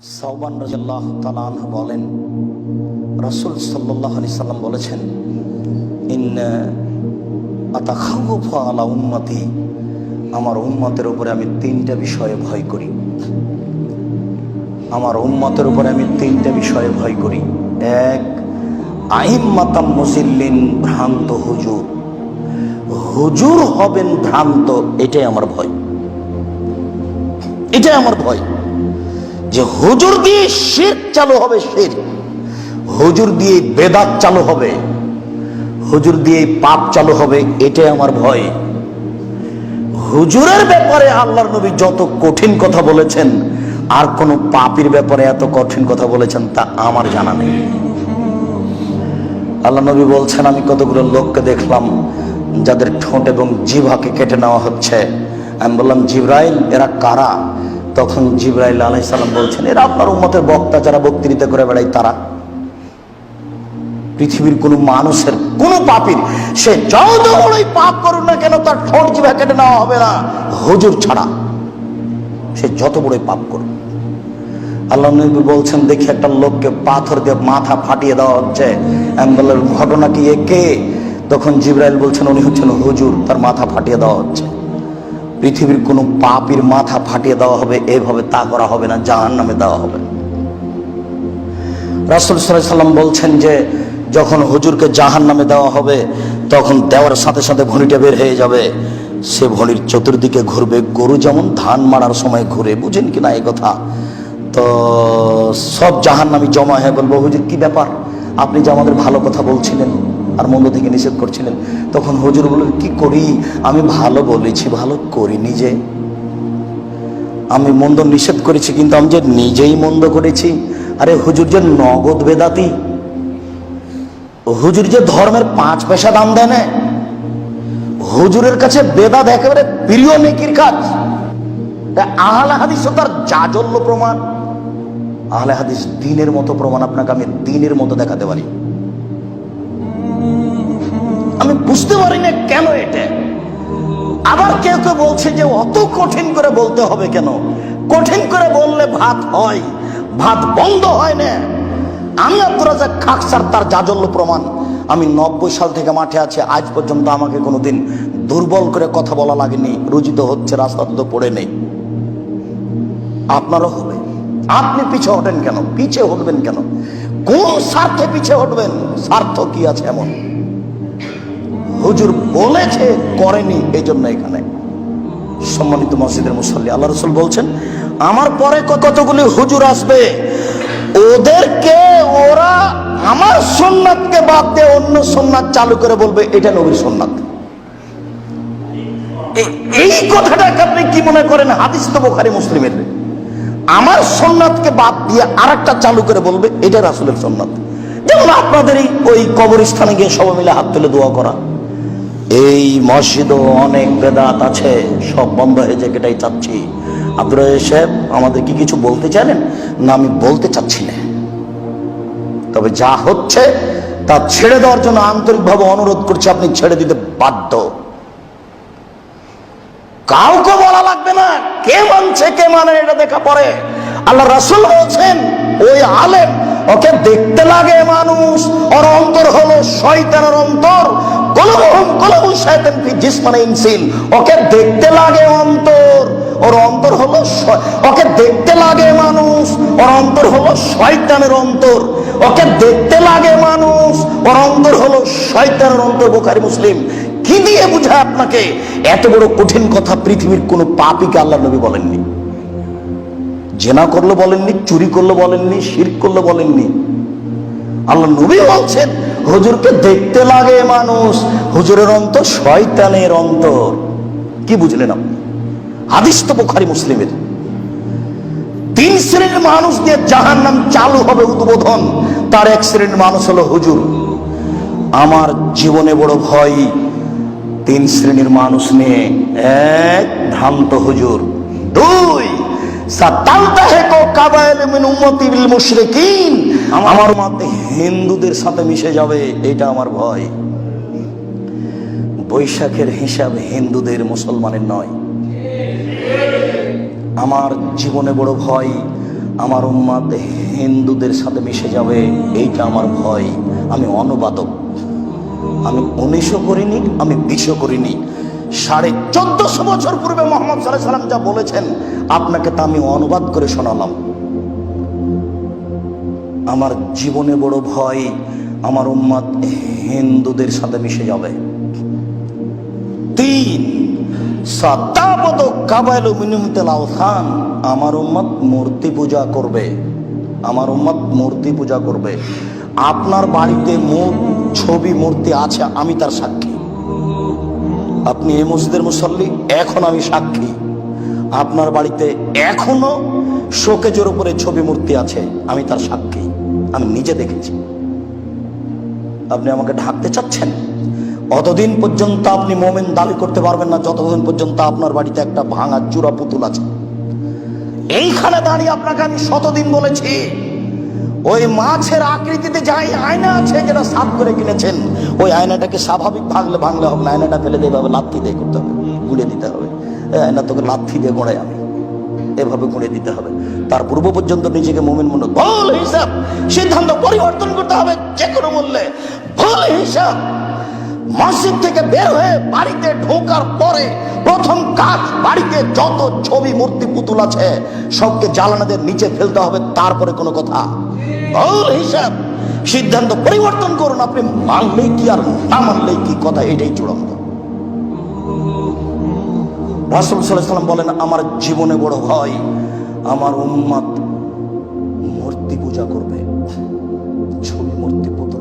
সাওবান রাদিয়াল্লাহু তাআলা আনহু বলেন, রাসূল সাল্লাল্লাহু আলাইহি সাল্লাম বলেছেন, ইন্না আতাখাওয়াফু আলা উম্মতি, আমার উম্মতের উপরে আমি তিনটা বিষয়ে ভয় করি। আমার উম্মতের উপরে আমি তিনটা বিষয়ে ভয় করি। এক, আইম্মাতাম মুজিল্লিন, ভ্রান্ত হুজুর। হুজুর হবেন ভ্রান্ত, এটাই আমার ভয়। এটাই আমার ভয় যে হুজুর দিয়ে শিরক চালু হবে, শিরক। হুজুর দিয়ে বেদাত চালু হবে, হুজুর দিয়ে পাপ চালু হবে, এটাই আমার ভয়। হুজুরের ব্যাপারে আল্লাহর নবী যত কঠিন কথা বলেছেন, আর কোন পাপীর ব্যাপারে এত কঠিন কথা বলেছেন তা আমার জানা নেই। আল্লাহ নবী বলছেন, আমি কতগুলো লোককে দেখলাম যাদের ঠোঁট এবং জিহ্বাকে কেটে নেওয়া হচ্ছে। আমি বললাম, জিবরাইল, এরা কারা? তখন জিবরাইল আলাইহিস সালাম বলছেন, এরা আপনার উম্মতের বক্তা, যারা বক্তৃতা করে বেড়ায় তারা। পৃথিবীর কোন মানুষের, কোন পাপীর, সে যত বড়ই পাপ করুক না কেন, তার ঠোঁট জিহ্বা কেটে নেওয়া হবে না হুজুর ছাড়া, সে যত বড়ই পাপ করুক। আল্লাহ নবী বলছেন, দেখি একটা লোককে পাথর দিয়ে মাথা ফাটিয়ে দেওয়া হচ্ছে। আমি বললাম, ঘটনা কি, এ কে? তখন জিবরাইল বলছেন, উনি হচ্ছেন হুজুর, তার মাথা ফাটিয়ে দেওয়া হচ্ছে। পৃথিবীর কোন পাপীর মাথা ফাটিয়ে দেওয়া হবে এইভাবে তা করা হবে না, জাহান্নামে দেওয়া হবে। রাসূল সাল্লাল্লাহু আলাইহি সাল্লাম বলছেন যে যখন হুজুরকে জাহান্নামে দেওয়া হবে, তখন দেওয়ার সাথে সাথে ভণিটা বের হয়ে যাবে। সে ভণির চতুর্দিকে ঘুরবে, গরু যেমন ধান মারার সময় ঘুরে, বুঝেন কিনা এই কথা? তো সব জাহান্নামী জমা হয়ে বলবো, হুজুর কি ব্যাপার, আপনি যে আমাদের ভালো কথা বলছিলেন আর মন্দ থেকে নিষেধ করছিলেন। তখন হুজুর বললেন, কি করি, আমি ভালো বলেছি, ভালো করিনি যে। আমি মন্দ নিষেধ করেছি, কিন্তু আমি যে নিজেই মন্দ করেছি। আরে হুজুর যে নগদ বেদাতি, হুজুর যে ধর্মের 5 পয়সা দাম দেয় না, হুজুরের কাছে বেদাত একেবারে প্রিয় নেকির কাজ। আহলে হাদিস তার জাজল্য প্রমাণ। আহলে হাদিস দ্বীনের মতো প্রমাণ, আপনাকে আমি দ্বীনের মতো দেখাতে পারি। আমি বুঝতে পারি না কেন এটা। আবার কেউ কেউ বলছে যে অত কঠিন করে বলতে হবে কেন? কঠিন করে বললে ভাত হয়, ভাত বন্ধ হয় না। আমি আব্দুর রাজ্জাক খাকসার তার জাজল্য প্রমাণ। আমি 90 সাল থেকে মাঠে আছি, আজ পর্যন্ত আমাকে কোনোদিন দুর্বল করে কথা বলা লাগেনি। রুজিত হচ্ছে, রাস্তাতে তো পড়ে নেই। আপনারও হবে। আপনি পিছে হটেন কেন? পিছে হটবেন কেন? কোন স্বার্থে পিছে হটবেন? স্বার্থ কি আছে এমন? হুজুর বলেছে, করেনি, এই জন্য এখানে। সম্মানিত মসজিদের মুসল্লি, আল্লাহ রাসূল বলছেন, আমার পরে কতগুলি হুজুর আসবে, ওদেরকে ওরা আমার সুন্নাতকে বাদ দিয়ে অন্য সুন্নাত চালু করে বলবে এটা নবীর সুন্নাত। এই কথাটাকে আপনি কি মনে করেন? হাদিস তো বুখারী মুসলিমের। আমার সুন্নাতকে বাদ দিয়ে আরেকটা চালু করে বলবে এটা রাসূলের সুন্নাত। যেমন আপনাদের ওই কবরস্থানে গিয়ে সবাই মিলে হাত তুলে দোয়া করা। এই মসজিদও অনেক বেদাত আছে, সব বন্ধ হয়ে যায়, এটাই চাচ্ছি। আব্দুর রাজ্জাক সাহেব, আমাদের কি কিছু বলতে চাইলেন? না, আমি বলতে চাচ্ছি না, তবে যা হচ্ছে তা ছেড়ে দেওয়ার জন্য আন্তরিকভাবে অনুরোধ করছি। আপনি ছেড়ে দিতে বাধ্য। কাউকে বলা লাগবে না, কে মানছে কে মানে এটা দেখা পড়ে। আল্লাহ রাসূল বলছেন, ওই আলেম, ওকে দেখতে লাগে মানুষ, ওর অন্তর হলো শয়তানের অন্তর। কলবুহুম কলবু শায়তান ফি জিসমিন ইনসিন। ওকে দেখতে লাগে অন্তর, ওর অন্তর হলো, ওকে দেখতে লাগে মানুষ, ওর অন্তর হলো শয়তানের অন্তর। ওকে দেখতে লাগে মানুষ, ওর অন্তর হলো শয়তানের অন্তর। বুখারী মুসলিম। কি দিয়ে বুঝায় আপনাকে? এত বড় কঠিন কথা পৃথিবীর কোন পাপীকে আল্লাহ নবী বলেননি। জেনা করলো বলেননি, চুরি করলো বলেননি, শিরক করলো বলেননি। আল্লাহ নবী বলছেন, হুজুরকে দেখতে লাগে মানুষ, হুজুরের অন্তর শয়তানের অন্তর। কি বুঝলেন আপনি? হাদিস তো বুখারী মুসলিমের। 3 শ্রেণীর মানুষ দিয়ে জাহান্নাম চালু হবে, উদ্বোধন। তার এক শ্রেণীর মানুষ হলো হুজুর। আমার জীবনে বড় ভয় 3 শ্রেণীর মানুষ নিয়ে। 1, ভ্রান্ত হুজুর। 2, সাতালতাহিকু কাবাইল মিন উম্মতি বিল মুশরিকিন, আমার মতে হিন্দুদের সাথে মিশে যাবে, এটা আমার ভয়। বৈশাখের হিসাব হিন্দুদের, মুসলমানের নয়। আমার জীবনে বড় ভয় আমার উম্মত হিন্দুদের সাথে মিশে যাবে, এইটা আমার ভয়। আমি অনুবাদক, আমি 19ও করিনি, আমি 20ও করিনি। 1450 বছর পূর্বে মুহাম্মদ সাল্লাল্লাহু আলাইহি সাল্লাম যা বলেছেন আপনাকে তা আমি অনুবাদ করে শোনালাম। আমার জীবনে বড় ভয়, আমার উম্মত হিন্দুদের সাথে মিশে যাবে। 3 সাতাবদ কাবাইলু মিনুমতিল আওসান, আমার উম্মত মূর্তি পূজা করবে, আমার উম্মত মূর্তি পূজা করবে। আপনার বাড়িতে ছবি মূর্তি আছে, আমি তার সাক্ষী। আপনি এই মসজিদের মুসল্লি, এখন আমি সাক্ষী। আপনার বাড়িতে এখনো শোকেজের উপরে ছবি মূর্তি আছে, আমি তার সাক্ষী, আমি নিজে দেখেছি। আপনি আমাকে ঢাকতে চাচ্ছেন? অতদিন পর্যন্ত আপনি মোমেন দাবি করতে পারবেন না যতদিন পর্যন্ত আপনার বাড়িতে একটা ভাঙা চূড়া পুতুল আছে। এইখানে দাঁড়িয়ে আপনাকে আমি শতদিন বলেছি, ওই মাছের আকৃতিতে যাই আয়না আছে যেটা সাফ করে কিনেছেন, ওই আয়নাটাকে স্বাভাবিক ভাঙলে হবে না, আয়নাটা ফেলে দিয়ে হবে, লাথি দিয়ে করতে হবে, গুঁড়ে দিতে হবে। এই আয়না তোকে লাথি দিয়ে গোড়াই আমি, এভাবে গুঁড়ে দিতে হবে। তার পূর্ব পর্যন্ত নিজেকে মোমেন মনে ভুল হিসাব, সিদ্ধান্ত পরিবর্তন করতে হবে যে কোনো মূল্যে। ভুল হিসাব, মসজিদ থেকে বের হয়ে বাড়িতে ঢোকার পরে প্রথম কাজ, বাড়িতে যত ছবি মূর্তি পুতুল আছে সবকে জ্বালানাদের নিচে ফেলতে হবে, তারপরে কোনো কথা। ভুল হিসাব, সিদ্ধান্ত পরিবর্তন করুন। আপনি মানলেই কি আর না মানলেই কি, কথা এটাই চূড়ান্ত। রাসূল সাল্লাল্লাহু আলাইহি ওয়াসাল্লাম বলেন, আমার জীবনে বড় ভয়, আমার উম্মত মূর্তি পূজা করবে, ছবি মূর্তি পুতুল